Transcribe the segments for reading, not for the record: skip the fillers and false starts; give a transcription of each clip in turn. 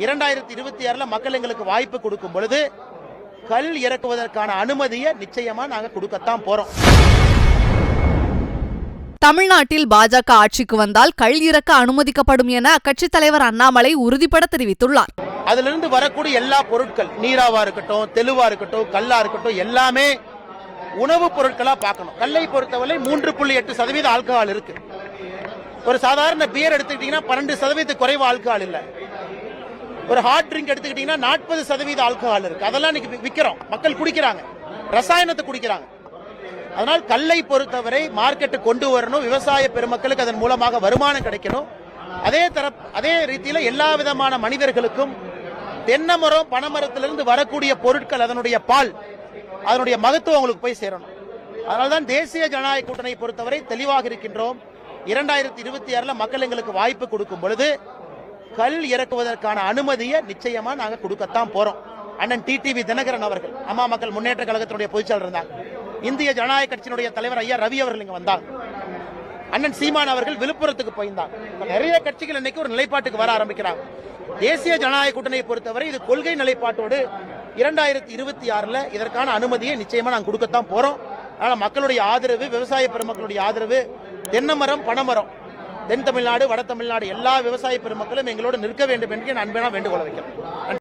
2026 மக்கள் எங்களுக்கு வாய்ப்பு கொடுக்கும் பொழுது கல் இறக்குவதற்கான அனுமதியை நிச்சயமா நாங்க கொடுக்கத்தான் போறோம். தமிழ்நாட்டில் பாஜக ஆட்சிக்கு வந்தால் கள் இறக்க அனுமதிக்கப்படும் என அக்கட்சித் தலைவர் அண்ணாமலை உறுதிபட தெரிவித்துள்ளார். அதிலிருந்து வரக்கூடிய எல்லா பொருட்கள், நீராவா இருக்கட்டும், தெலுவா இருக்கட்டும், கல்லா இருக்கட்டும், எல்லாமே உணவுப் பொருட்களா பார்க்கணும். கல்லை பொறுத்தவரை 3.8% ஆல்கஹால் இருக்கு. ஒரு சாதாரண பியர் எடுத்துக்கிட்டீங்கன்னா 12% குறைவு ஆல்கஹால் இல்ல. ஒரு ஹார்ட் ட்ரிங்க் எடுத்துக்கிட்டீங்கன்னா 40% ஆல்கஹால் இருக்கு. அதெல்லாம் இன்னைக்கு விக்கிறோம், மக்கள் குடிக்கிறாங்க, ரசாயனத்தை குடிக்கிறாங்க. அதனால் கல்லை பொறுத்தவரை மார்க்கெட்டு கொண்டு வரணும், விவசாய பெருமக்களுக்கு அதன் மூலமாக வருமானம் கிடைக்கணும். அதே ரீதியில எல்லா விதமான மனிதர்களுக்கும் தென்னை மரம், பனைமரத்திலிருந்து வரக்கூடிய பொருட்கள், அதனுடைய பால், அதனுடைய மகத்துவம் அவங்களுக்கு போய் சேரணும். அதனால்தான் தேசிய ஜனநாயக கூட்டணியை பொறுத்தவரை தெளிவாக இருக்கின்றோம். 2026 மக்கள் எங்களுக்கு வாய்ப்பு கொடுக்கும் பொழுது கல் இறக்குவதற்கான அனுமதியை நிச்சயமா நாங்க கொடுக்கத்தான் போறோம். அண்ணன் டிடிவி தினகரன் அவர்கள் அம்மா மக்கள் முன்னேற்ற கழகத்தினுடைய பொதுச்செயலாளர் இருந்தாங்க. இந்திய ஜனநாயக கட்சியினுடைய தலைவர் ஐயா ரவி அவர்கள் இங்க வந்தாங்க. அண்ணன் சீமான் அவர்கள் விழுப்புரத்துக்கு போயிருந்தாங்க. நிறைய கட்சிகள் இன்னைக்கு ஒரு நிலைப்பாட்டுக்கு வர ஆரம்பிக்கிறாங்க. தேசிய ஜனநாயக கூட்டணியை பொறுத்தவரை இது கொள்கை நிலைப்பாட்டோடு 2026 இதற்கான அனுமதியை நிச்சயமா நாங்கள் கொடுக்கத்தான் போறோம். அதனால மக்களுடைய ஆதரவு, விவசாய பெருமக்களுடைய ஆதரவு, தென்னமரம், பனைமரம், தென் தமிழ்நாடு, வட தமிழ்நாடு எல்லா விவசாய பெருமக்களும் எங்களோடு நிற்க வேண்டும் என்று நான் அன்பான வேண்டுகோள் வைக்கிறேன்.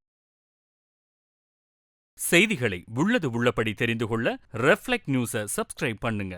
செய்திகளை உள்ளது உள்ளபடி தெரிந்து கொள்ள ரெஃப்ளெக்ட் நியூஸை சப்ஸ்கிரைப் பண்ணுங்க.